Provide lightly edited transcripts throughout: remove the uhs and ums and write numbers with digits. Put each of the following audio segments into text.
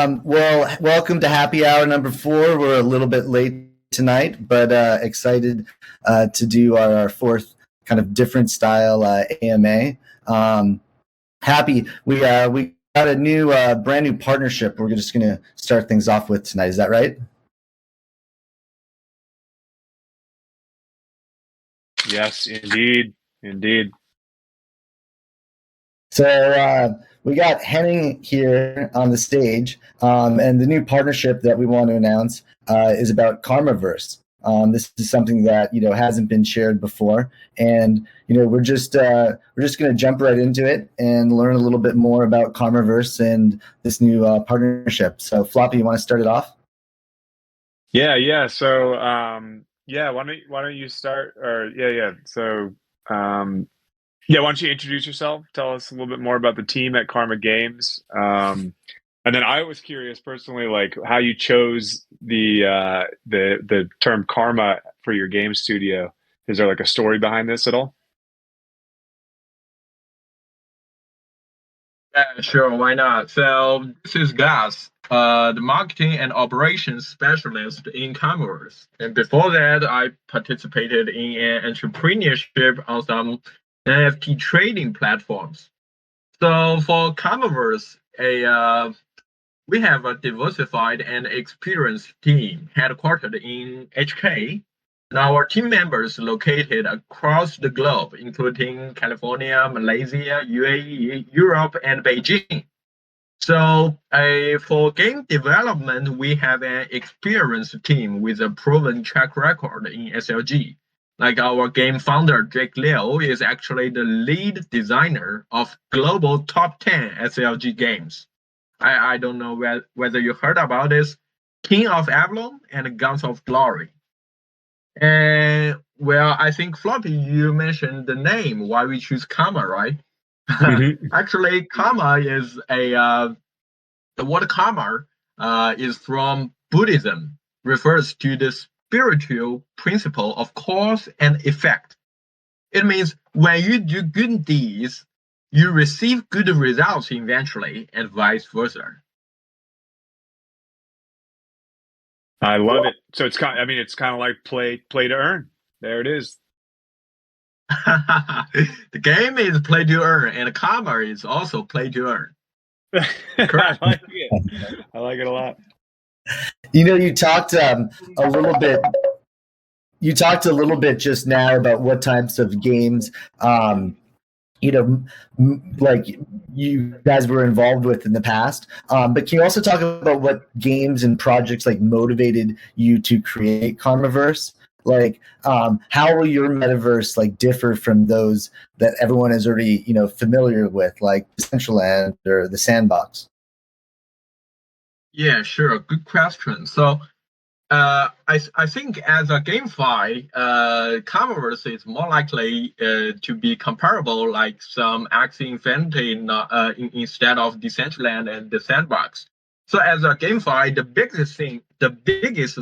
Well, welcome to happy hour number 4. We're a little bit late tonight, but excited to do our fourth kind of different style AMA. Happy we got a new brand new partnership. We're just going to start things off with tonight. Is that right? Yes, indeed. So we got Henning here on the stage, and the new partnership that we want to announce is about Karmaverse. This is something that hasn't been shared before, and we're just going to jump right into it and learn a little bit more about Karmaverse and this new partnership. So, Floppy, you want to start it off? Yeah. So why don't you start? Or So why don't you introduce yourself? Tell us a little bit more about the team at Karma Games. And then I was curious personally, like how you chose the term karma for your game studio. Is there like a story behind this at all? Yeah, sure, why not? So this is Gus, the marketing and operations specialist in Karmaverse. And before that, I participated in an entrepreneurship on some NFT trading platforms. So for Karmaverse, we have a diversified and experienced team headquartered in HK. And our team members located across the globe, including California, Malaysia, UAE, Europe, and Beijing. So for game development, we have an experienced team with a proven track record in SLG. Like our game founder, Jake Liu, is actually the lead designer of global top 10 SLG games. I don't know whether you heard about this, King of Avalon and Guns of Glory. And well, I think Floppy, you mentioned the name, why we choose Karma, right? Mm-hmm. Actually, Karma is the word karma is from Buddhism, refers to the spiritual principle of cause and effect. It means when you do good deeds, you receive good results eventually, and vice versa. I love it. So it's kind of like play to earn. There it is. The game is play to earn, and karma is also play to earn. I like it. I like it a lot. You talked a little bit. You talked a little bit just now about what types of games, like you guys were involved with in the past. But can you also talk about what games and projects like motivated you to create Karmaverse? Like, how will your metaverse like differ from those that everyone is already familiar with, like Decentraland or the Sandbox? Yeah, sure. Good question. So, I think as a GameFi, Karmaverse is more likely to be comparable, like some Axie Infinity instead of Decentraland and the Sandbox. So, as a GameFi, the biggest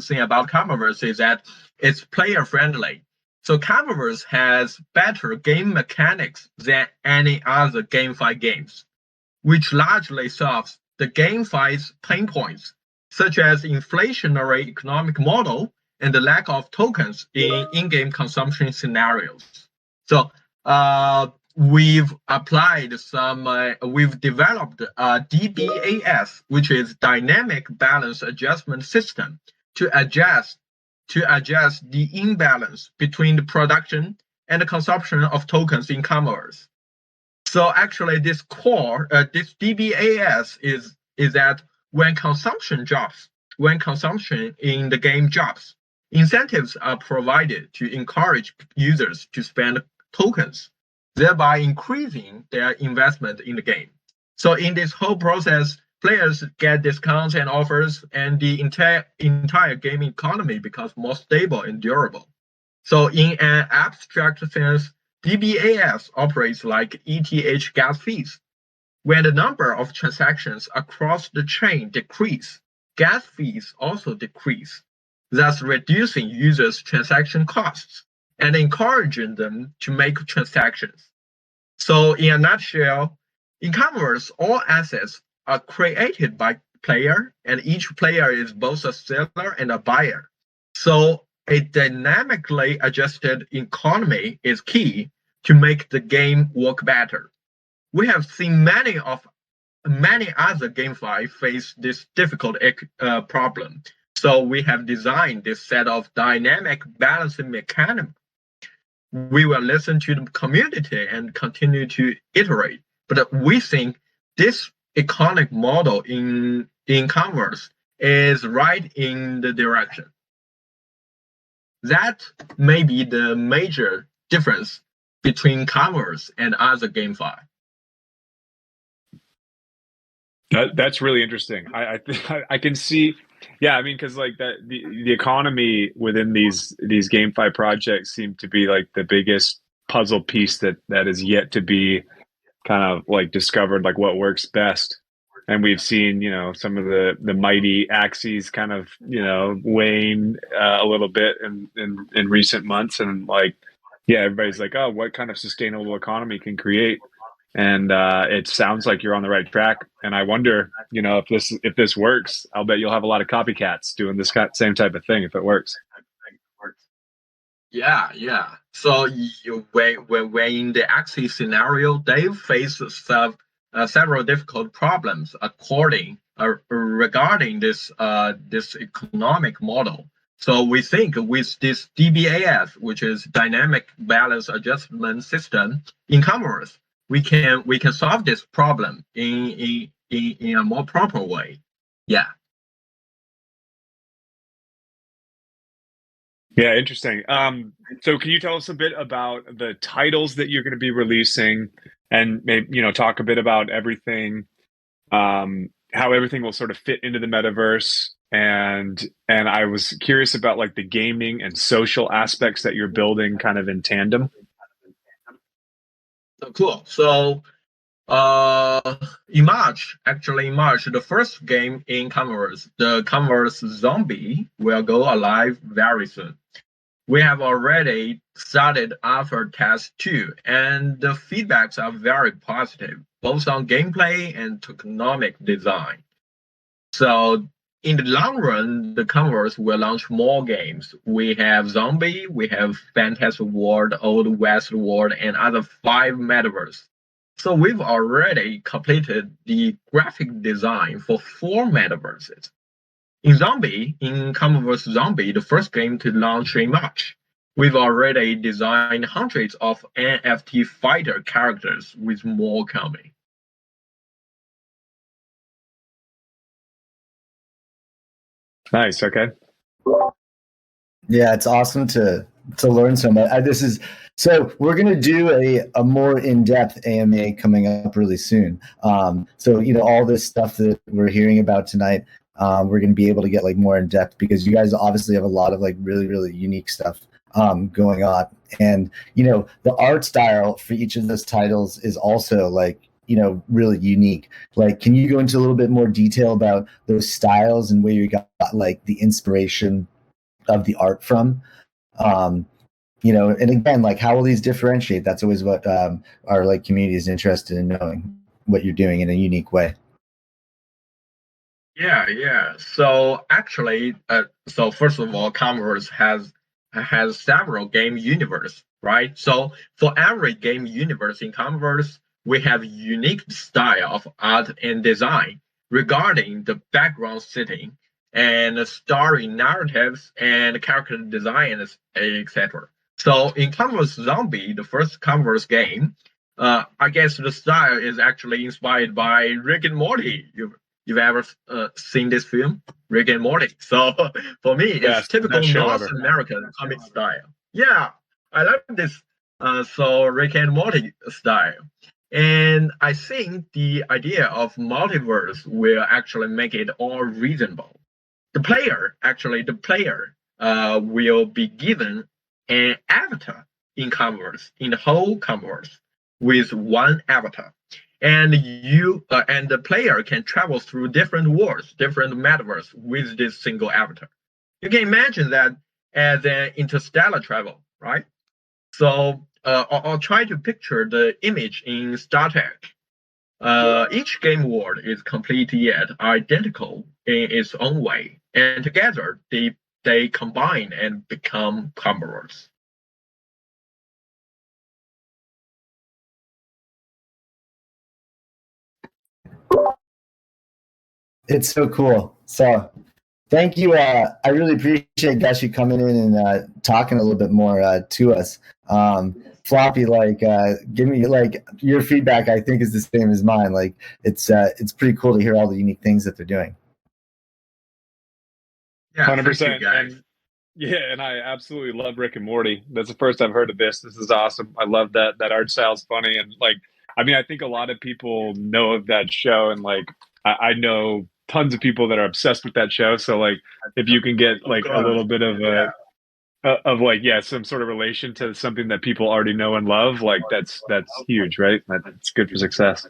thing about Karmaverse is that it's player friendly. So, Karmaverse has better game mechanics than any other GameFi games, which largely solves the GameFi's pain points, such as inflationary economic model and the lack of tokens in in-game consumption scenarios. So we've developed a DBAS, which is Dynamic Balance Adjustment System, to adjust the imbalance between the production and the consumption of tokens in Karmaverse. So actually, this DBAS is that when consumption drops, when consumption in the game drops, incentives are provided to encourage users to spend tokens, thereby increasing their investment in the game. So in this whole process, players get discounts and offers, and the entire game economy becomes more stable and durable. So in an abstract sense, DBAS operates like ETH gas fees. When the number of transactions across the chain decrease, gas fees also decrease, thus reducing users' transaction costs and encouraging them to make transactions. So in a nutshell, in Karmaverse, all assets are created by player, and each player is both a seller and a buyer. So a dynamically adjusted economy is key to make the game work better. We have seen many other GameFi face this difficult problem. So we have designed this set of dynamic balancing mechanisms. We will listen to the community and continue to iterate. But we think this economic model in Karmaverse is right in the direction. That may be the major difference between Karmaverse and other GameFi. That's really interesting. I can see, yeah. I mean, because like the economy within these GameFi projects seem to be like the biggest puzzle piece that is yet to be kind of like discovered, like what works best. And we've seen, some of the mighty axes kind of, wane a little bit in recent months, and like, yeah, everybody's like, oh, what kind of sustainable economy can create? And it sounds like you're on the right track. And I wonder, if this works, I'll bet you'll have a lot of copycats doing this same type of thing if it works. Yeah. So when in the Axie scenario, they face several difficult problems regarding this economic model. So we think with this DBAS, which is dynamic balance adjustment system in Karmaverse, we can solve this problem in a more proper way. Yeah. Yeah, interesting. So can you tell us a bit about the titles that you're going to be releasing, and maybe, talk a bit about everything, how everything will sort of fit into the metaverse, and I was curious about like the gaming and social aspects that you're building kind of in tandem. Cool. So in March, the first game in Karmaverse, the Karmaverse Zombie, will go live very soon. We have already started alpha test 2, and the feedbacks are very positive, both on gameplay and tokenomic design. So in the long run, the Karmaverse will launch more games. We have Zombie, we have Fantasy World, Old West World, and other 5 metaverse. So we've already completed the graphic design for 4 metaverses. In Karmaverse Zombie, the first game to launch in March, we've already designed hundreds of NFT fighter characters, with more coming. Nice. Okay. Yeah, it's awesome to learn so much. So we're gonna do a more in-depth AMA coming up really soon. So all this stuff that we're hearing about tonight, we're gonna be able to get like more in depth, because you guys obviously have a lot of like really, really unique stuff going on, and the art style for each of those titles is also like really unique. Like, can you go into a little bit more detail about those styles and where you got like the inspiration of the art from? And again, like, how will these differentiate? That's always what our like community is interested in knowing, what you're doing in a unique way. Yeah. So actually, so first of all, Karmaverse has several game universe, right? So for every game universe in Karmaverse, we have unique style of art and design regarding the background setting and story narratives and character design, etc. So in Karmaverse Zombie, the first Karmaverse game, I guess the style is actually inspired by Rick and Morty. You've ever seen this film, Rick and Morty? So for me, it's typical North American comic style. Yeah, I like this. So Rick and Morty style. And I think the idea of multiverse will actually make it all reasonable. The player will be given an avatar in the whole Karmaverse, with one avatar. And the player can travel through different worlds, different metaverse with this single avatar. You can imagine that as an interstellar travel, right? So I'll try to picture the image in Star Trek. Each game world is complete yet identical in its own way, and together they combine and become Karmaverse. It's so cool. So thank you. I really appreciate Gus you coming in and talking a little bit more to us. Floppy, give me your feedback. I think is the same as mine. It's pretty cool to hear all the unique things that they're doing. Yeah, 100%. guys. And I absolutely love Rick and Morty. That's the first I've heard of this. This is awesome. I love that art style's funny. And I think a lot of people know of that show, and I know tons of people that are obsessed with that show. So if you can get a little bit of some sort of relation to something that people already know and love, that's huge, right? That's good for success.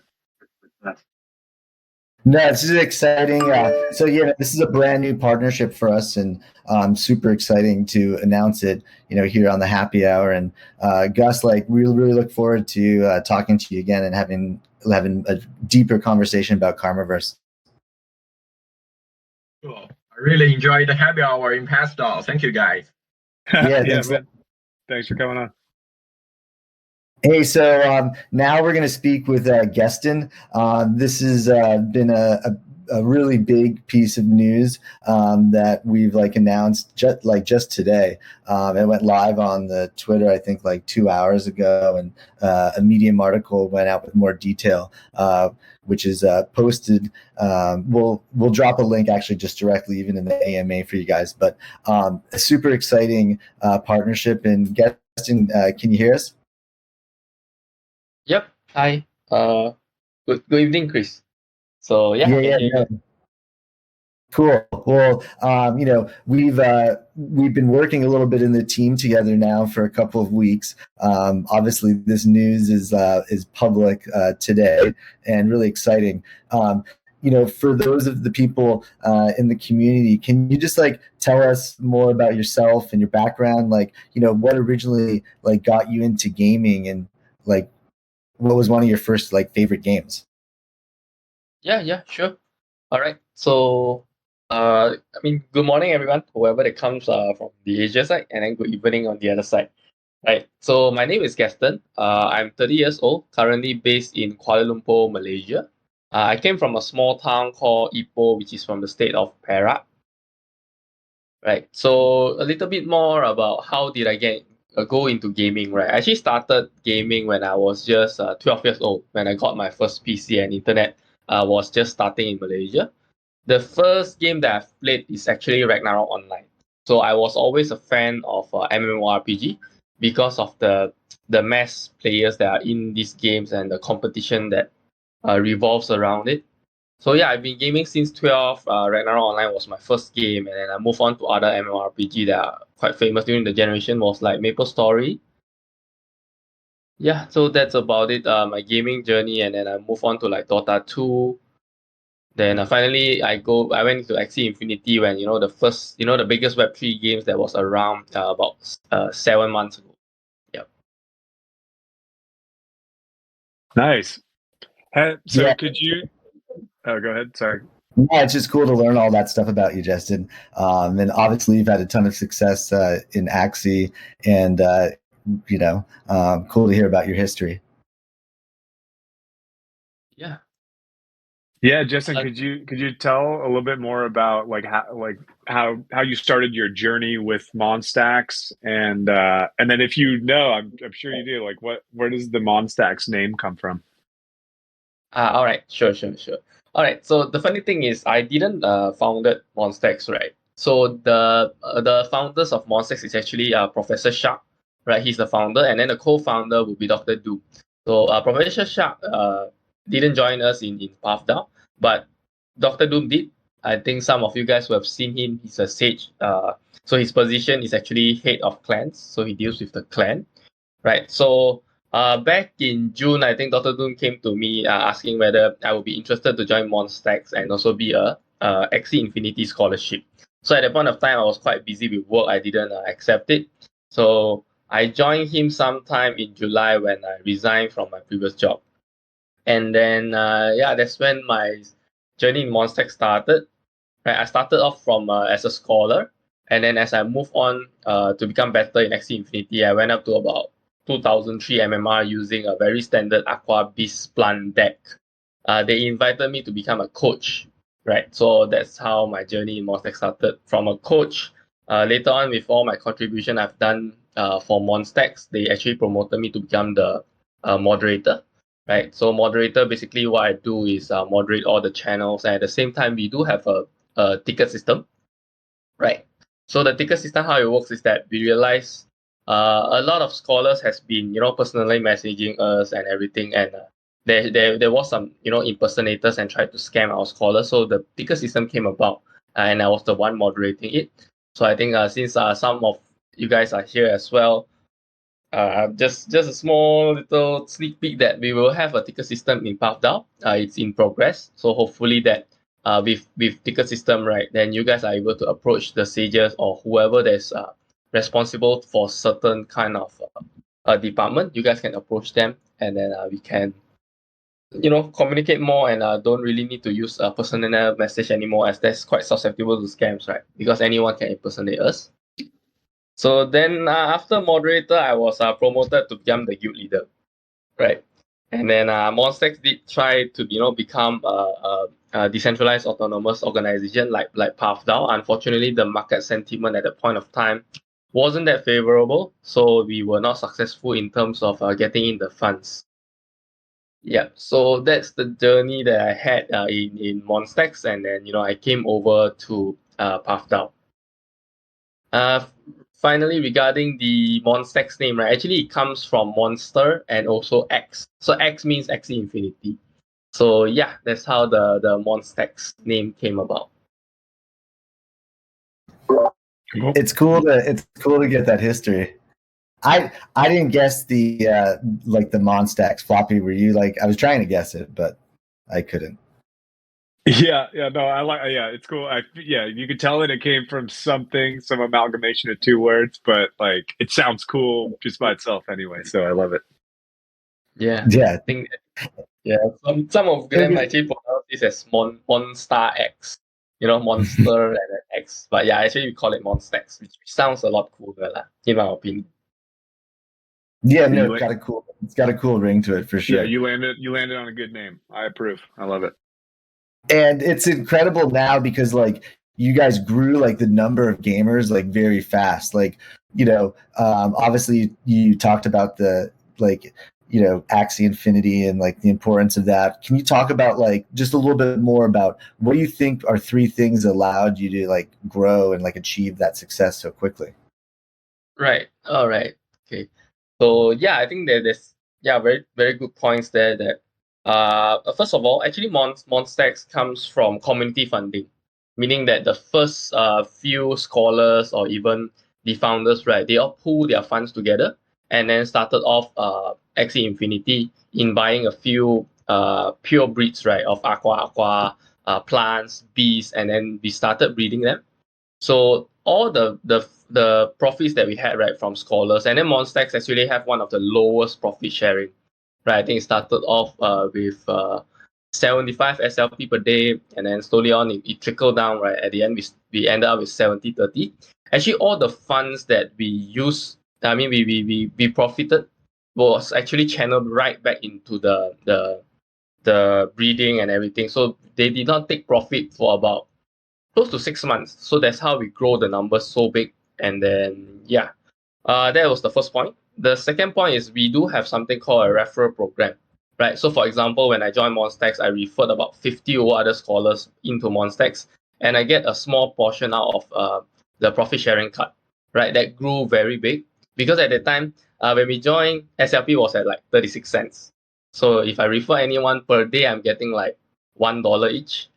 No, this is exciting. So this is a brand new partnership for us, and super exciting to announce it. Here on the Happy Hour, and Gus, we really look forward to talking to you again and having a deeper conversation about Karmaverse. Cool. I really enjoyed the Happy Hour in PathDAO. Thank you, guys. Yeah, thanks, man. Thanks for coming on. Hey, so now we're going to speak with Geston. This has been a really big piece of news that we've announced just today. It went live on the Twitter, I think 2 hours ago, and a Medium article went out with more detail, which is posted. We'll drop a link actually just directly even in the AMA for you guys. But a super exciting partnership. And Geston, can you hear us? Yep. Hi. Good evening, Chris. So Yeah. Cool. Well, we've been working a little bit in the team together now for a couple of weeks. Obviously, this news is public today and really exciting. For those of the people in the community, can you just tell us more about yourself and your background? What originally got you into gaming, and what was one of your first favorite games? Yeah, sure. All right. So, good morning, everyone, whoever that comes from the Asia side, and then good evening on the other side. Right. So, my name is Gaston. I'm 30 years old, currently based in Kuala Lumpur, Malaysia. I came from a small town called Ipoh, which is from the state of Perak. Right. So, a little bit more about how did I go into gaming, right? I actually started gaming when I was just 12 years old, when I got my first PC and internet was just starting in Malaysia. The first game that I've played is actually Ragnarok Online. So I was always a fan of MMORPG because of the mass players that are in these games and the competition that revolves around it. So yeah, I've been gaming since 12. Ragnarok Online was my first game, and then I moved on to other MMORPG that are quite famous during the generation, was like MapleStory. Yeah, so that's about it. My gaming journey, and then I moved on to Dota 2. Then finally, I went into Axie Infinity when the biggest Web3 games that was around about 7 months ago. Yep. Nice. So Yeah. could you? Oh, go ahead. Sorry. Yeah, it's just cool to learn all that stuff about you, Justin. And obviously, you've had a ton of success in Axie, and cool to hear about your history. Yeah. Yeah, Justin, could you tell a little bit more about how you started your journey with Monstax, and then if you know, I'm sure you do, where does the Monstax name come from? All right. Sure. All right. So the funny thing is, I didn't founded Monstax, right? So the founders of Monstax is actually Professor Shark, right? He's the founder, and then the co-founder will be Dr. Doom. So Professor Shark didn't join us in PathDAO, but Dr. Doom did. I think some of you guys who have seen him, he's a sage. So his position is actually head of clans. So he deals with the clan, right? So back in June, I think Dr. Doom came to me asking whether I would be interested to join Monstax and also be a Axie Infinity scholarship. So at that point of time, I was quite busy with work. I didn't accept it. So I joined him sometime in July when I resigned from my previous job. And then that's when my journey in Monstack started. Right, I started off from as a scholar, and then as I moved on to become better in Axie Infinity, I went up to about 2003 MMR using a very standard Aqua Beast Plant deck. They invited me to become a coach, right? So that's how my journey in Monstack started. From a coach, later on with all my contribution I've done for Monstacks, they actually promoted me to become the moderator, right? So moderator, basically what I do is moderate all the channels, and at the same time we do have a ticket system, right? So the ticket system, how it works is that we realize a lot of scholars has been, personally messaging us and everything, and there was some, impersonators and tried to scam our scholars. So the ticket system came about, and I was the one moderating it. So I think since some of you guys are here as well, just a small little sneak peek that we will have a ticket system in PathDAO. It's in progress, so hopefully that with ticket system, right, then you guys are able to approach the sages or whoever that's responsible for certain kind of department. You guys can approach them, and then we can communicate more, and don't really need to use a personal message anymore, as that's quite susceptible to scams, right? Because anyone can impersonate us. So then after moderator, I was promoted to become the guild leader, right? And then Monstex did try to become a decentralized autonomous organization like PathDAO. Unfortunately, the market sentiment at that point of time wasn't that favorable, so we were not successful in terms of getting in the funds. Yeah, so that's the journey that I had in Monstex, and then I came over to PathDAO. Finally, regarding the Monstex name, right? Actually, it comes from monster and also X. So X means Axie Infinity. So yeah, that's how the Monstex name came about. It's cool to get that history. I didn't guess the the Monstax floppy. Were you like, I was trying to guess it, but I couldn't. Yeah, no, I like. Yeah, it's cool. You could tell that it came from some amalgamation of two words, but like it sounds cool just by itself anyway. So I love it. Yeah, Yeah, I think some of them actually pronounce this as Monster X. Monster and then X. But yeah, actually we call it Monstex, which sounds a lot cooler, in my opinion. Yeah, no, it's got a cool ring to it for sure. Yeah, you landed on a good name. I approve. I love it. And it's incredible now because like you guys grew like the number of gamers like very fast. Like, obviously you talked about the Axie Infinity and like the importance of that. Can you talk about like just a little bit more about what do you think are three things that allowed you to like grow and like achieve that success so quickly? Right. All right. Okay. So yeah, I think that there's very very good points there. That first of all, actually Monstex comes from community funding, meaning that the first few scholars or even the founders, right, they all pool their funds together and then started off Axie Infinity in buying a few pure breeds, right, of aqua plants, bees, and then we started breeding them. So all the profits that we had, right, from scholars, and then Monstex actually have one of the lowest profit sharing, right? I think it started off with 75 SLP per day, and then slowly on it trickled down, right? At the end, we ended up with 70/30. Actually, all the funds that we use, I mean, we profited was actually channeled right back into the breeding and everything. So they did not take profit for about close to 6 months. So that's how we grow the numbers so big. And then that was the first point. The second point is we do have something called a referral program, right? So for example, when I joined Monstex, I referred about 50 or other scholars into Monstex, and I get a small portion out of the profit sharing cut, right? That grew very big because at the time when we joined, SLP was at like 36 cents. So if I refer anyone per day, I'm getting like $1 each.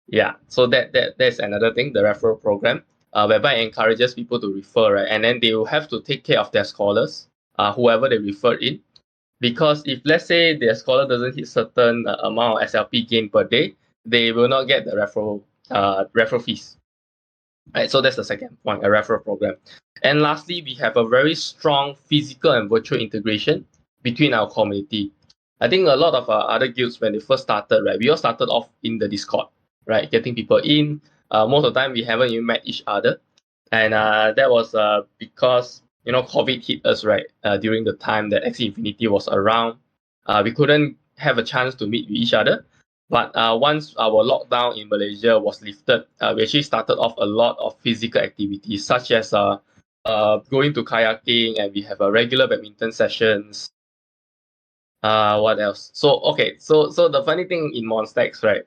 Yeah, so that's another thing, the referral program, whereby it encourages people to refer, right? And then they will have to take care of their scholars, whoever they refer in, because if let's say their scholar doesn't hit certain amount of SLP gain per day, they will not get the referral fees, right? So that's the second point, a referral program. And lastly, we have a very strong physical and virtual integration between our community. I think a lot of other guilds, when they first started, right, we all started off in the Discord, right, getting people in. Most of the time, we haven't even met each other. And that was because, COVID hit us, right, during the time that Axie Infinity was around. We couldn't have a chance to meet with each other. But once our lockdown in Malaysia was lifted, we actually started off a lot of physical activities, such as going to kayaking, and we have a regular badminton sessions. What else? So the funny thing in Monstacks, right?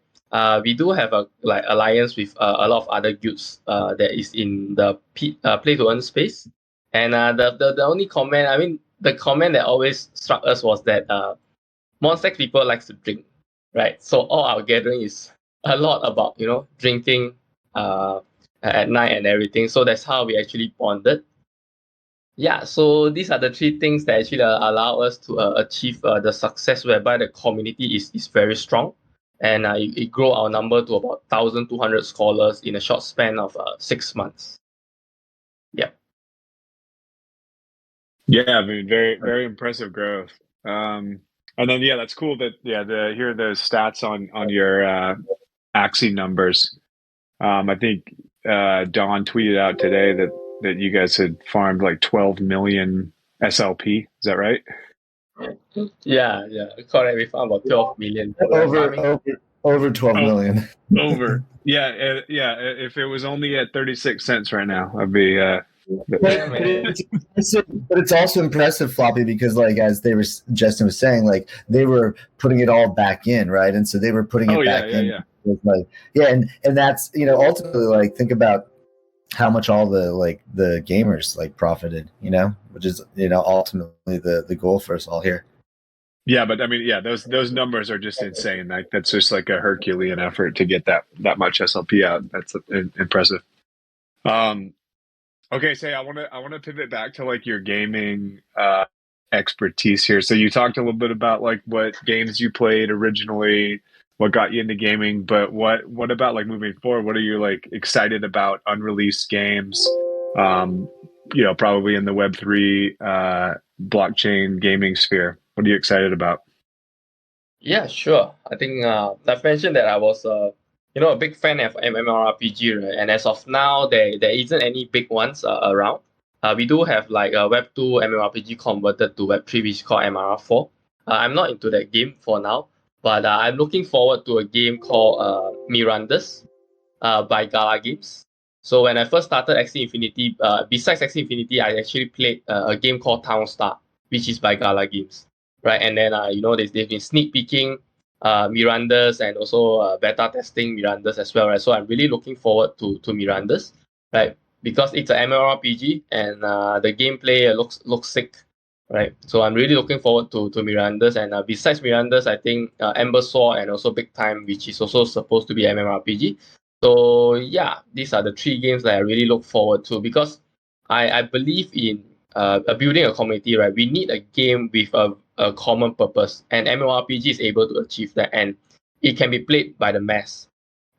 We do have a alliance with a lot of other guilds that is in the play to earn space. And the only comment, I mean, the comment that always struck us was that Monstacks people likes to drink, right? So all our gathering is a lot about drinking at night and everything. So that's how we actually bonded. Yeah, so these are the three things that actually allow us to achieve the success whereby the community is very strong, and it grow our number to about 1,200 scholars in a short span of 6 months. Yeah. Yeah, I mean, very, very impressive growth. And then, yeah, that's cool that, to hear those stats on your Axie numbers. I think Don tweeted out today that you guys had farmed like 12 million SLP. Is that right? Yeah, correct. We found about 12 million. Over 12 million. Over. Yeah, yeah. If it was only at 36 cents right now, I'd be. But it's also impressive, Floppy, because like as Justin was saying, like they were putting it all back in, right? And so they were putting it back in. Yeah. And that's ultimately like think about how much all the gamers like profited, which is ultimately the goal for us all here. Yeah, but I mean, yeah, those numbers are just insane. Like that's just like a Herculean effort to get that much SLP out. That's impressive. Okay, so I want to pivot back to like your gaming expertise here. So you talked a little bit about like what games you played originally, what got you into gaming, but what about like moving forward? What are you like excited about unreleased games? Probably in the Web3 blockchain gaming sphere. What are you excited about? Yeah, sure. I think I've mentioned that I was a big fan of MMORPG, right? And as of now, there isn't any big ones around. We do have like a Web2 MMORPG converted to Web3, which is called MRR4. I'm not into that game for now, but I'm looking forward to a game called Mirandas by Gala Games. So when I first started Axie Infinity, besides Axie Infinity, I actually played a game called Townstar, which is by Gala Games, right? And then they've been sneak peeking Mirandas and also beta testing Mirandas as well, right? So I'm really looking forward to Mirandas, right? Because it's an MMORPG and the gameplay looks sick, right? So I'm really looking forward to Mirandas. And besides Mirandas, I think Ember Sword and also Big Time, which is also supposed to be MMORPG. So yeah, these are the three games that I really look forward to, because I believe in building a community, right? We need a game with a common purpose, and MMORPG is able to achieve that, and it can be played by the mass,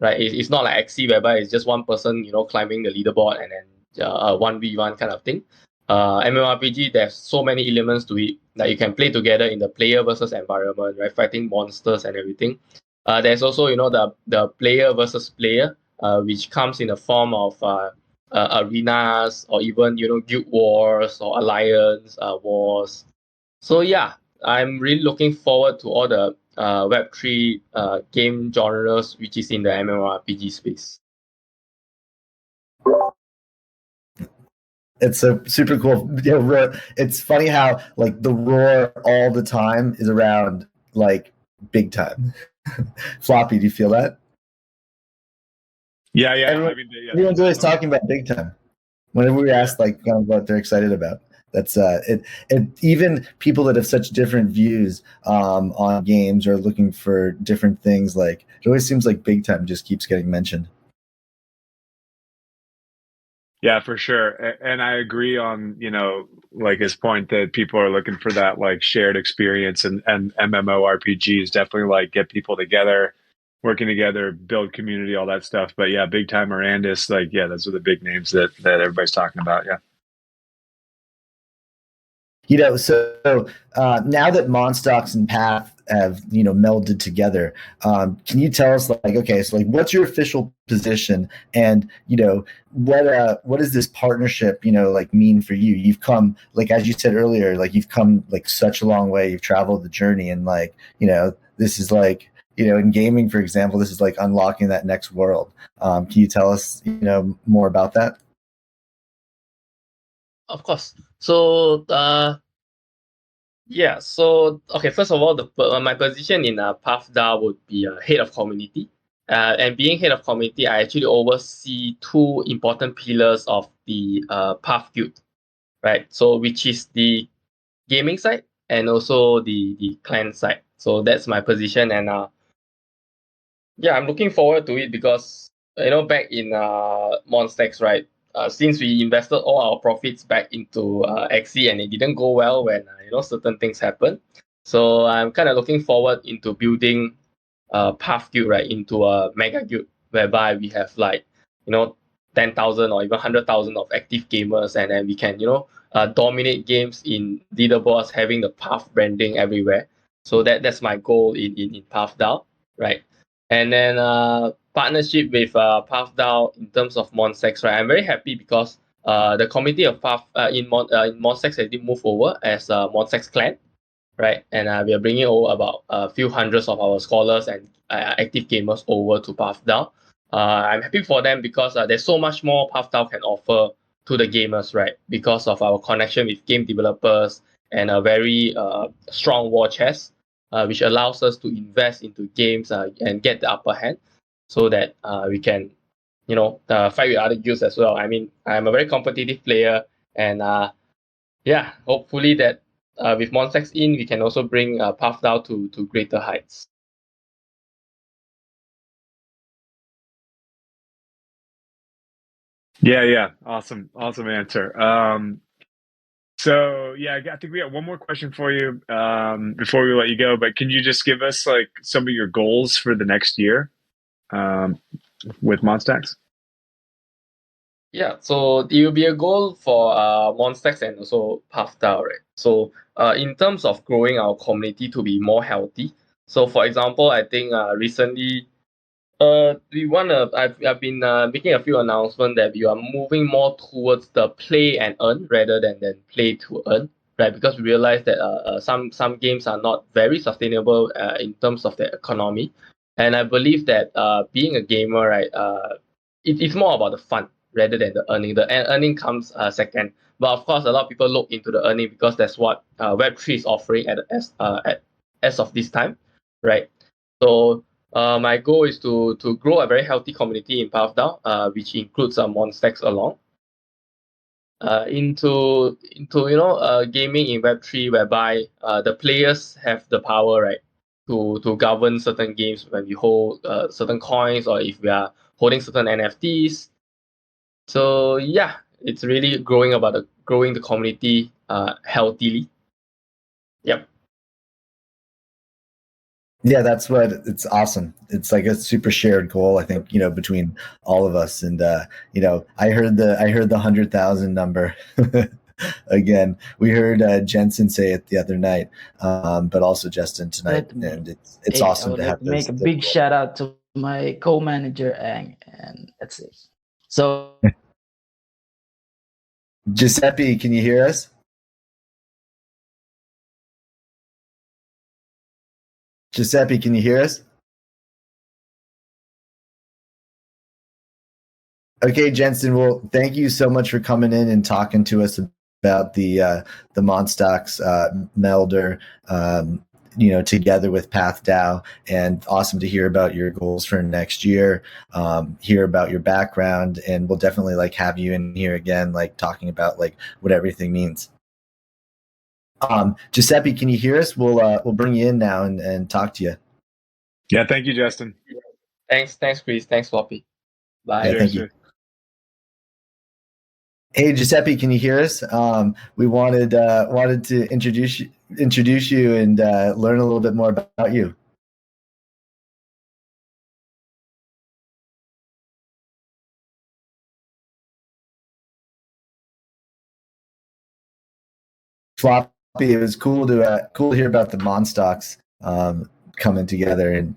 right? It's not like Axie whereby it's just one person, climbing the leaderboard and then 1v1 kind of thing. MMORPG, there's so many elements to it that you can play together in the player versus environment, right? Fighting monsters and everything. There's also, the player versus player, which comes in the form of arenas, or even, guild wars or alliance wars. So yeah, I'm really looking forward to all the Web3 game genres, which is in the MMORPG space. It's a super cool. It's funny how like the roar all the time is around like big time. Floppy, do you feel that? Yeah. Everyone's always talking about big time. Whenever we ask like kind of what they're excited about, that's it. And even people that have such different views on games or looking for different things, like it always seems like big time just keeps getting mentioned. Yeah, for sure. And I agree on, like his point that people are looking for that like shared experience, and MMORPGs definitely like get people together, working together, build community, all that stuff. But yeah, Big Time Mirandus, like, yeah, those are the big names that everybody's talking about. Yeah. So now that Monstocks and Path have melded together, can you tell us okay, so what's your official position, and what does this partnership mean for you? You've come, as you said earlier, you've come such a long way. You've traveled the journey, and this is in gaming, for example, this is unlocking that next world. Can you tell us more about that? Of course. So yeah, so okay, first of all, my position in PathDAO would be head of community. And being head of community, I actually oversee two important pillars of the Path Guild, right? So which is the gaming side and also the clan side. So that's my position, and yeah, I'm looking forward to it because back in Monstex, right? Since we invested all our profits back into XE and it didn't go well when certain things happen, so I'm kind of looking forward into building Path Guild, right, into a mega guild whereby we have 10,000 or even 100,000 of active gamers, and then we can dominate games in leaderboards, having the Path branding everywhere. So that's my goal in PathDAO, right? And then partnership with PathDAO in terms of Monstex, right? I'm very happy because the community of Path in Monstex has moved over as Monstex Clan, right? And we are bringing over about a few hundreds of our scholars and active gamers over to PathDAO. I'm happy for them because there's so much more PathDAO can offer to the gamers, right? Because of our connection with game developers and a very strong war chest, which allows us to invest into games and get the upper hand, so that we can, fight with other guilds as well. I mean, I'm a very competitive player, and yeah, hopefully that with Monstex in, we can also bring PathDAO to greater heights. Yeah. Awesome answer. So yeah, I think we got one more question for you before we let you go. But can you just give us some of your goals for the next year with Monstacks? Yeah, so it will be a goal for Monstex and also PathDAO, right? So in terms of growing our community to be more healthy. So for example, I think recently we wanna. I've been making a few announcements that we are moving more towards the play and earn rather than play to earn, right? Because we realize that some games are not very sustainable in terms of their economy, and I believe that being a gamer, right, it's more about the fun rather than the earning. The earning comes second, but of course, a lot of people look into the earning because that's what Web3 is offering as of this time, right? So my goal is to grow a very healthy community in PathDAO, which includes Monstex along, into gaming in Web3, whereby the players have the power, right, to govern certain games when we hold certain coins, or if we are holding certain NFTs. So yeah, it's really growing the community healthily. Yep. Yeah, that's what it's awesome. It's like a super shared goal, I think, between all of us. And I heard the 100,000 number again. We heard Jensen say it the other night, but also Justin tonight, and it's awesome to have to make a those big shout out to my co-manager Ang, and that's it. So Giuseppe, can you hear us? Giuseppe, can you hear us? Okay, Jensen. Well, thank you so much for coming in and talking to us about the Monstocks melder, together with PathDAO, and awesome to hear about your goals for next year. Hear about your background, and we'll definitely have you in here again, talking about what everything means. Giuseppe, can you hear us? We'll bring you in now and talk to you. Yeah, thank you, Justin. Thanks, Chris. Thanks, Floppy. Bye. Yeah, thank you. Hey, Giuseppe, can you hear us? We wanted to introduce you and learn a little bit more about you. Flop. It was cool to hear about the Monstocks coming together, and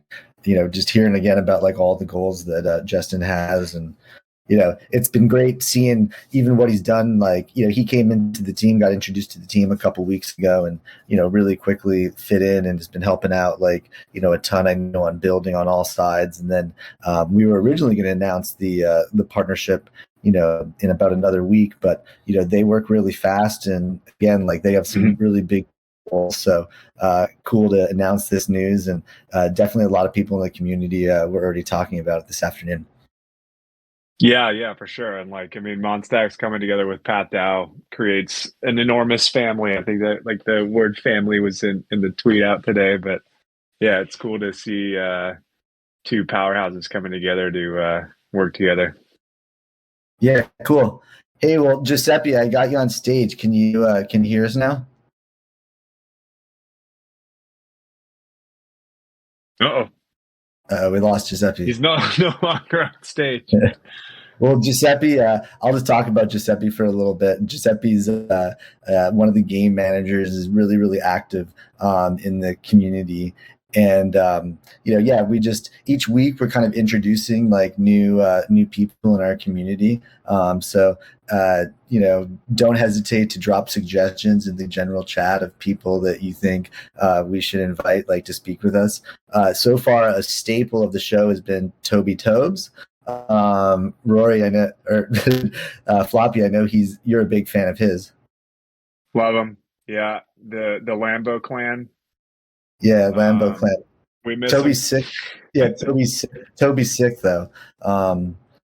just hearing again about like all the goals that Justin has, and it's been great seeing even what he's done. Like he came into the team, got introduced to the team a couple weeks ago, and really quickly fit in and has been helping out like a ton. I know on building on all sides, and then we were originally going to announce the partnership in about another week, but they work really fast, and again, like they have some really big goals. So cool to announce this news, and definitely a lot of people in the community were already talking about it this afternoon. Yeah, for sure. And like, I mean, Monstacks coming together with PathDAO creates an enormous family. I think that like the word family was in the tweet out today, but yeah, it's cool to see two powerhouses coming together to work together. Yeah, cool. Hey, well, Giuseppe, I got you on stage. Can you hear us now? We lost Giuseppe. He's no longer on stage. Well, Giuseppe, I'll just talk about Giuseppe for a little bit. Giuseppe's one of the game managers, is really, really active in the community. And we just each week we're kind of introducing like new people in our community. So don't hesitate to drop suggestions in the general chat of people that you think we should invite like to speak with us. So far, a staple of the show has been Toby Tobes. Rory, I know, or Floppy, I know you're a big fan of his. Love him. Yeah, the Lambo clan. Yeah, Lambo clan. We miss Toby's sick. Yeah, Toby's sick though.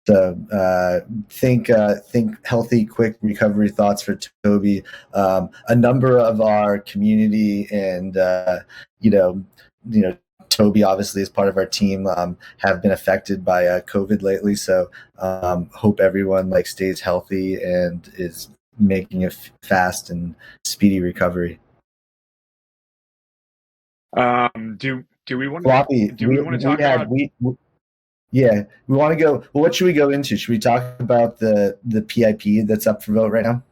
So think healthy, quick recovery thoughts for Toby. A number of our community and Toby obviously is part of our team, have been affected by COVID lately. So hope everyone like stays healthy and is making a fast and speedy recovery. Do we want Floppy, to talk about? We want to go. Well, what should we go into? Should we talk about the PIP that's up for vote right now?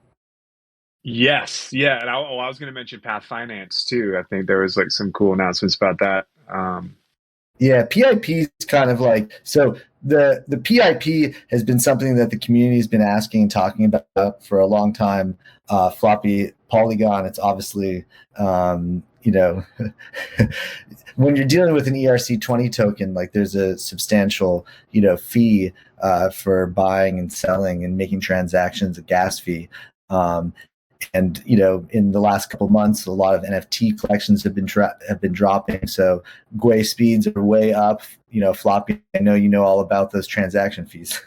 Yes, yeah, and I was going to mention Path Finance too. I think there was like some cool announcements about that. Yeah, PIP is kind of like, so the PIP has been something that the community has been asking and talking about for a long time. Floppy Polygon, it's obviously when you're dealing with an ERC20 token, like there's a substantial fee for buying and selling and making transactions, a gas fee. And in the last couple of months, a lot of NFT collections have been dropping. So Gwei speeds are way up. Floppy, I know you know all about those transaction fees.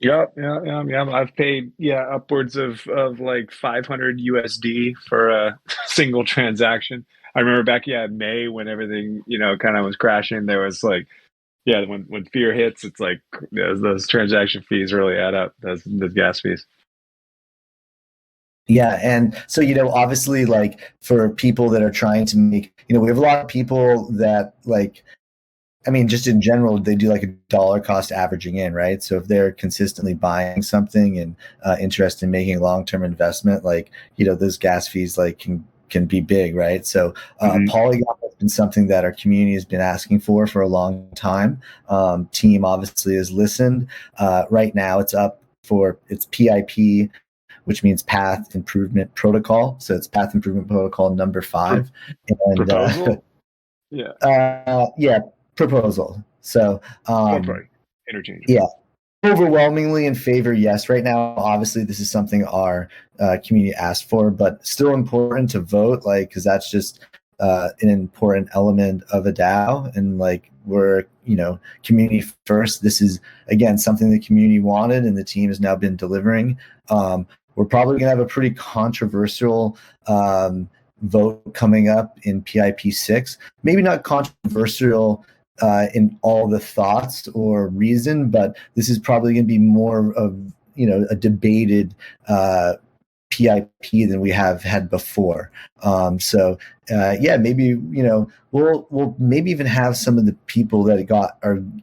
Yeah. I've paid upwards of like 500 USD for a single transaction. I remember back in May when everything kind of was crashing. There was like when fear hits, it's like those transaction fees really add up. Those gas fees. Yeah, and so obviously, like for people that are trying to make, we have a lot of people that like, I mean, just in general, they do like a dollar cost averaging in, right? So if they're consistently buying something and interested in making long-term investment, like those gas fees like can be big, right? So Polygon has been something that our community has been asking for a long time. Team obviously has listened. Right now, it's up for its PIP, which means Path Improvement Protocol. So it's Path Improvement Protocol number 5. And, proposal? Proposal. So interchange. Yeah, overwhelmingly in favor, yes. Right now, obviously, this is something our community asked for, but still important to vote, like, because that's just an important element of a DAO, and like we're community first. This is again something the community wanted, and the team has now been delivering. We're probably going to have a pretty controversial vote coming up in PIP 6. Maybe not controversial in all the thoughts or reason, but this is probably going to be more of a debated PIP than we have had before. Maybe we'll maybe even have some of the people that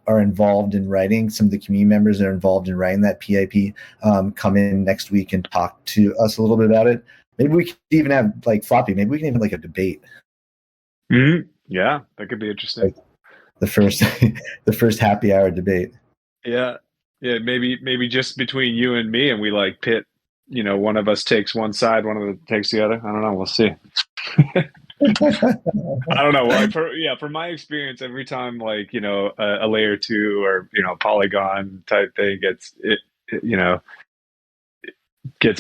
are involved in writing, some of the community members that are involved in writing that PIP come in next week and talk to us a little bit about it. Maybe we could even have like Floppy. Maybe we can even have like a debate. Yeah, that could be interesting. Like the first the first happy hour debate. Yeah, maybe just between you and me, and we like pit. One of us takes one side, one of us takes the other. I don't know. We'll see. I don't know. Like from my experience, every time like a layer 2 or polygon type thing gets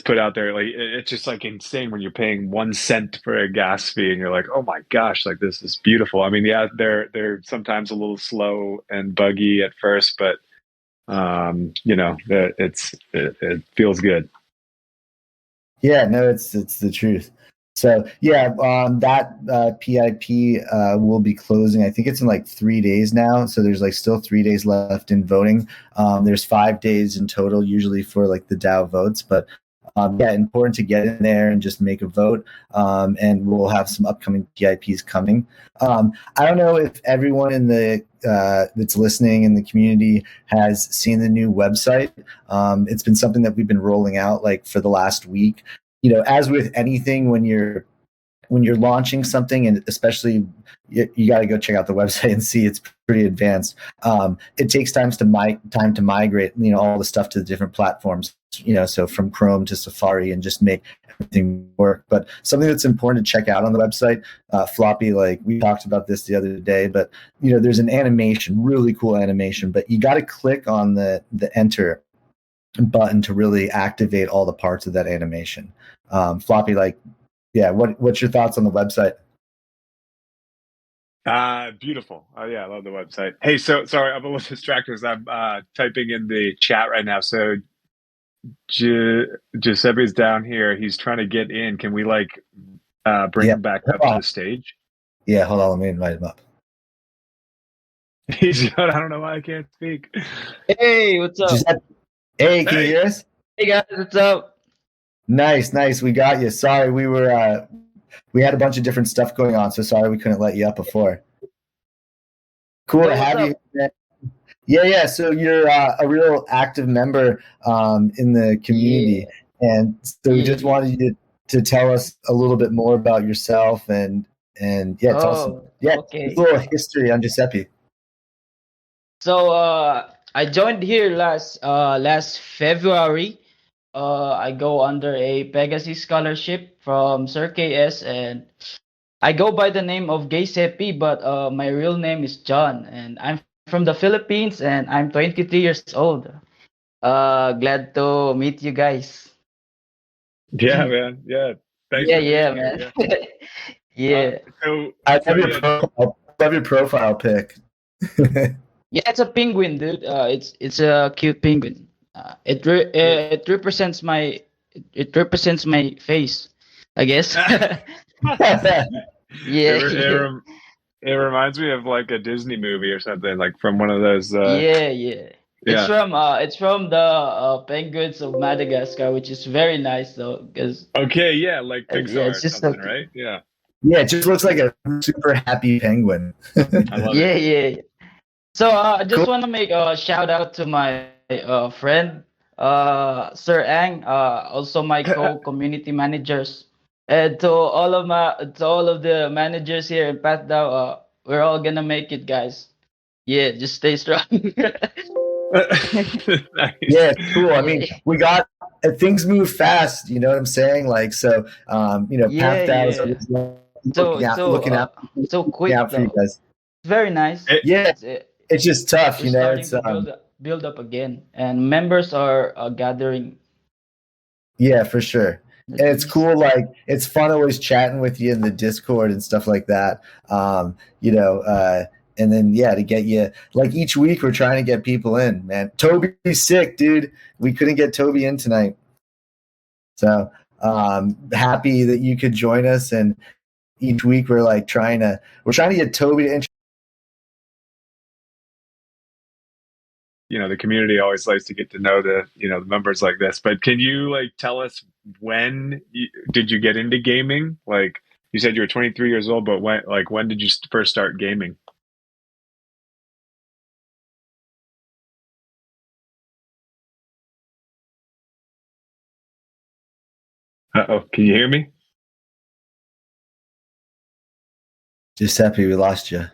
put out there, like it's just like insane when you're paying 1 cent for a gas fee and you're like, oh my gosh, like this is beautiful. I mean, yeah, they're sometimes a little slow and buggy at first, but it feels good. Yeah, no, it's the truth. So yeah, that PIP will be closing. I think it's in like 3 days now. So there's like still 3 days left in voting. There's 5 days in total usually for like the DAO votes, but yeah, important to get in there and just make a vote. And we'll have some upcoming PIPs coming. I don't know if everyone in the that's listening in the community has seen the new website. It's been something that we've been rolling out like for the last week. As with anything, when you're launching something, and especially you got to go check out the website and see it's pretty advanced. It takes time to migrate, all the stuff to the different platforms, so from Chrome to Safari, and just make everything work. But something that's important to check out on the website, Floppy, like we talked about this the other day, but there's an animation, really cool animation, but you got to click on the enter button to really activate all the parts of that animation. Floppy, like, yeah, what's your thoughts on the website? Beautiful. Oh yeah, I love the website. Hey, so sorry, I'm a little distracted because I'm typing in the chat right now. So Giuseppe's down here. He's trying to get in. Can we bring him back up to the stage? Yeah, hold on. Let me invite him up. I don't know why I can't speak. Hey, what's up? Giuseppe, hey, can you hear us? Hey guys, what's up? Nice. We got you. Sorry, we had a bunch of different stuff going on, so sorry we couldn't let you up before. Cool to have you. Yeah. So you're a real active member in the community, and so we just wanted you to tell us a little bit more about yourself and tell us a little history on Giuseppe. So I joined here last February. I go under a Pegasus scholarship from Sir KS, and I go by the name of Giuseppe, but my real name is John, and I'm from the Philippines, and I'm 23 years old. Glad to meet you guys. Yeah, man. Yeah. Thanks for being here. Man. Yeah. I love your profile pic. Yeah, it's a penguin, dude. It's a cute penguin. It represents my face, I guess. It reminds me of like a Disney movie or something, like from one of those. Yeah. It's from the Penguins of Madagascar, which is very nice though, because okay, yeah, like Pixar it's just or something, right? Yeah. Yeah, it just looks like a super happy penguin. I love it. Yeah. So I just want to make a shout out to my friend, Sir Ang, also my co-community managers, and to all of the managers here in PathDAO. We're all gonna make it, guys. Yeah, just stay strong. Nice. Yeah, cool. I mean, we got things move fast. You know what I'm saying? Like, so, PathDAO is always looking out so quick out for you guys. It's very nice. It's just tough, we're starting to build up again, and members are gathering. Yeah, for sure. And it's cool. Like, it's fun always chatting with you in the Discord and stuff like that. And then to get you, like, each week we're trying to get people in, man. Toby's sick, dude. We couldn't get Toby in tonight. So happy that you could join us, and each week we're trying to get Toby to the community always likes to get to know the members like this. But can you tell us did you get into gaming? Like, you said you were 23 years old, but when did you first start gaming? Oh, can you hear me? Giuseppe, we lost you.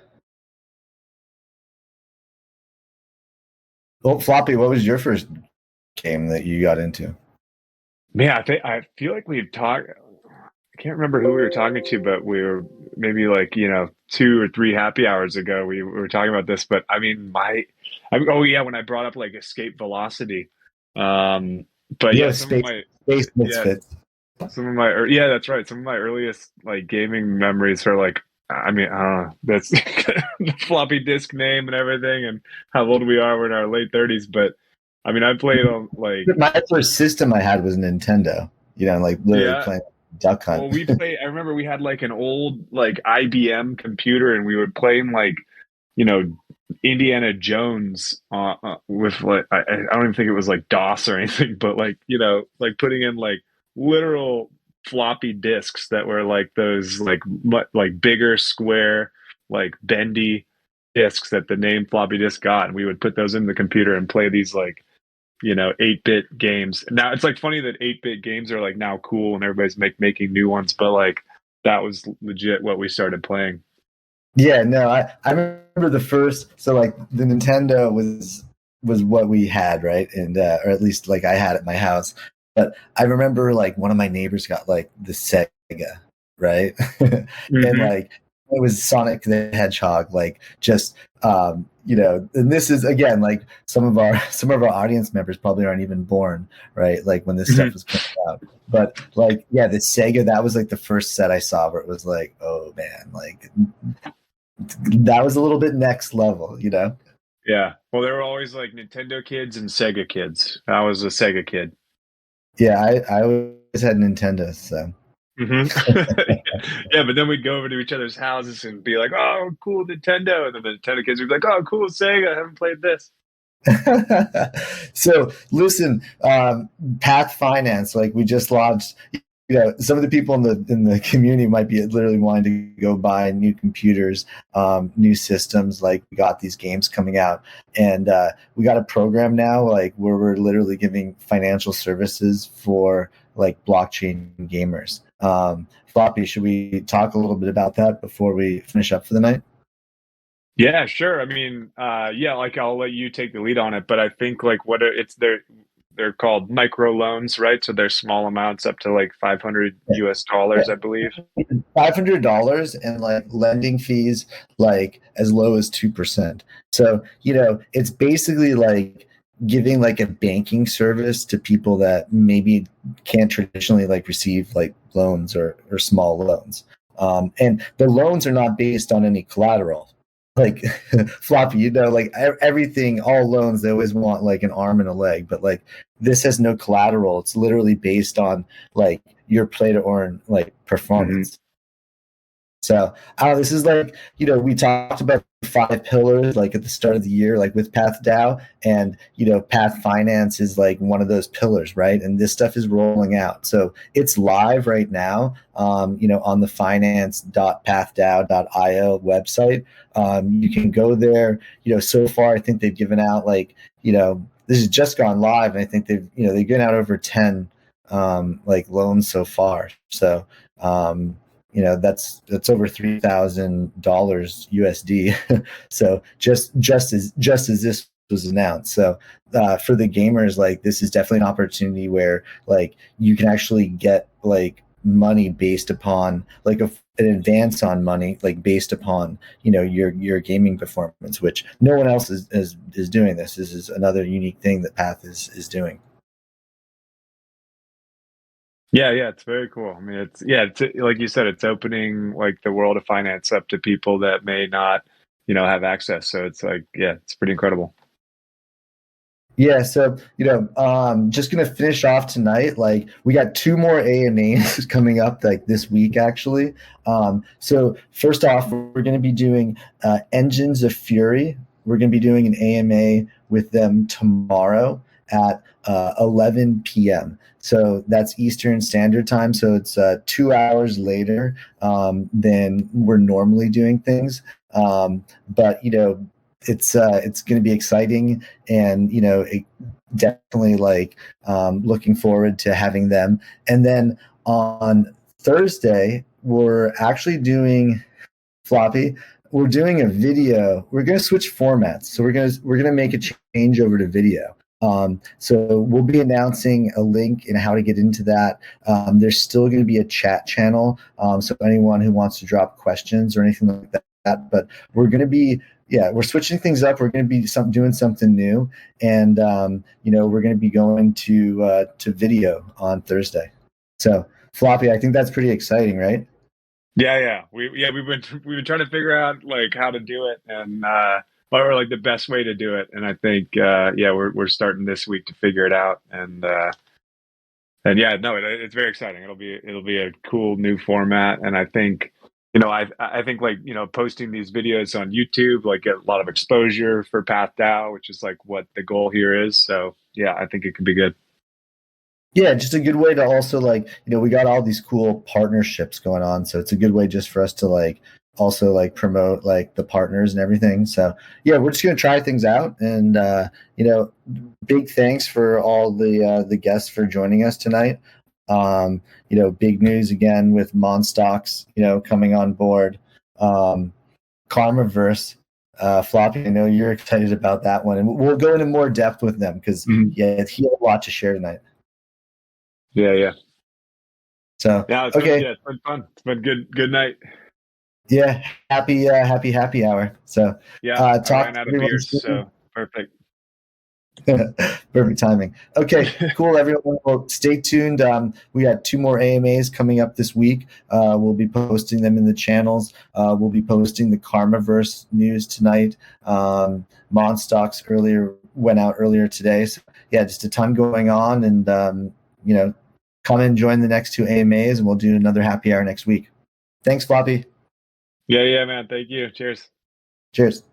Oh, Floppy, what was your first game that you got into? Man, I feel like we've talked. I can't remember who we were talking to, but we were maybe like 2 or 3 happy hours ago. We were talking about this, but I mean, oh yeah, when I brought up like Escape Velocity, but yeah, Space Misfits. yeah, that's right. Some of my earliest like gaming memories are like, I mean, that's the floppy disk name and everything, and how old we are. We're in our late 30s, but I mean, I played on like my first system I had was Nintendo. Like literally yeah. playing Duck Hunt. Well, I remember we had like an old like IBM computer, and we would play in like Indiana Jones with like I don't even think it was like DOS or anything, but like like putting in like literal floppy disks that were like those like bigger square like bendy disks that the name floppy disk got, and we would put those in the computer and play these like 8-bit games. Now it's like funny that 8-bit games are like now cool and everybody's making new ones, but like that was legit what we started playing. Yeah, no, I remember the first. So like the Nintendo was what we had, right? And or at least like I had at my house. But I remember like one of my neighbors got like the Sega, right? And like it was Sonic the Hedgehog, like just and this is again like some of our audience members probably aren't even born, right? Like when this stuff was coming out. But like yeah, the Sega, that was like the first set I saw where it was like, oh man, like that was a little bit next level, Yeah. Well, there were always like Nintendo kids and Sega kids. I was a Sega kid. Yeah, I always had Nintendo, so. Yeah, but then we'd go over to each other's houses and be like, "Oh, cool Nintendo," and then the Nintendo kids would be like, "Oh, cool Sega. I haven't played this." So listen, Path Finance, like we just launched. Some of the people in the community might be literally wanting to go buy new computers, new systems. Like we got these games coming out, and we got a program now, like where we're literally giving financial services for like blockchain gamers. Floppy, should we talk a little bit about that before we finish up for the night? Yeah, sure. I mean, yeah, like I'll let you take the lead on it, but I think like they're called micro loans, right? So they're small amounts up to like $500 US, I believe. $500 and like lending fees like as low as 2%. So, it's basically like giving like a banking service to people that maybe can't traditionally like receive like loans or small loans. And the loans are not based on any collateral. Like Floppy, like everything, all loans, they always want like an arm and a leg, but like this has no collateral. It's literally based on like your play to earn like performance. So this is like, we talked about 5 pillars like at the start of the year, like with PathDAO, and Path Finance is like one of those pillars, right? And this stuff is rolling out. So it's live right now, on the finance.pathdao.io website. You can go there. So far I think they've given out like, this has just gone live, and I think they've given out over 10 like loans so far. So that's over $3,000 USD. So just as this was announced. So for the gamers, like this is definitely an opportunity where like you can actually get like money based upon like an advance on money, like based upon your gaming performance, which no one else is doing this. This is another unique thing that Path is doing. Yeah, it's very cool. I mean, it's like you said, it's opening like the world of finance up to people that may not, have access. So it's like, yeah, it's pretty incredible. Yeah, so just gonna finish off tonight. Like we got 2 more AMAs coming up like this week, actually. So first off, we're gonna be doing Engines of Fury. We're gonna be doing an AMA with them tomorrow at 11 p.m. So that's Eastern Standard Time. So it's 2 hours later than we're normally doing things. But it's going to be exciting, and definitely like looking forward to having them. And then on Thursday, we're actually doing Floppy. We're doing a video. We're going to switch formats. So we're going to make a change over to video. So we'll be announcing a link and how to get into that. There's still going to be a chat channel. So anyone who wants to drop questions or anything like that, but we're going to be, we're switching things up. We're going to be doing something new. And, we're going to be going to video on Thursday. So Floppy, I think that's pretty exciting, right? Yeah. We've been trying to figure out like how to do it and or like the best way to do it. And I think we're starting this week to figure it out. And it's very exciting. It'll be a cool new format. And I think I think like posting these videos on YouTube like get a lot of exposure for PathDAO, which is like what the goal here is. So yeah, I think it could be good. Yeah, just a good way to also we got all these cool partnerships going on. So it's a good way just for us to also promote the partners and everything. So yeah, we're just going to try things out. And, big thanks for all the guests for joining us tonight. Big news again with Monstocks, coming on board. Karmaverse, Floppy, I know you're excited about that one. And we'll go into more depth with them because, he had a lot to share tonight. Yeah. So yeah, it's been fun. It's been good night. Yeah, happy hour. So yeah, I talk ran out of beers, so perfect. Perfect timing. Okay, cool, everyone. Well, stay tuned. We got 2 more AMAs coming up this week. We'll be posting them in the channels. We'll be posting the Karmaverse news tonight. Monstocks went out earlier today. So yeah, just a ton going on, and come and join the next 2 AMAs, and we'll do another happy hour next week. Thanks, Floppy. Yeah, man. Thank you. Cheers. Cheers.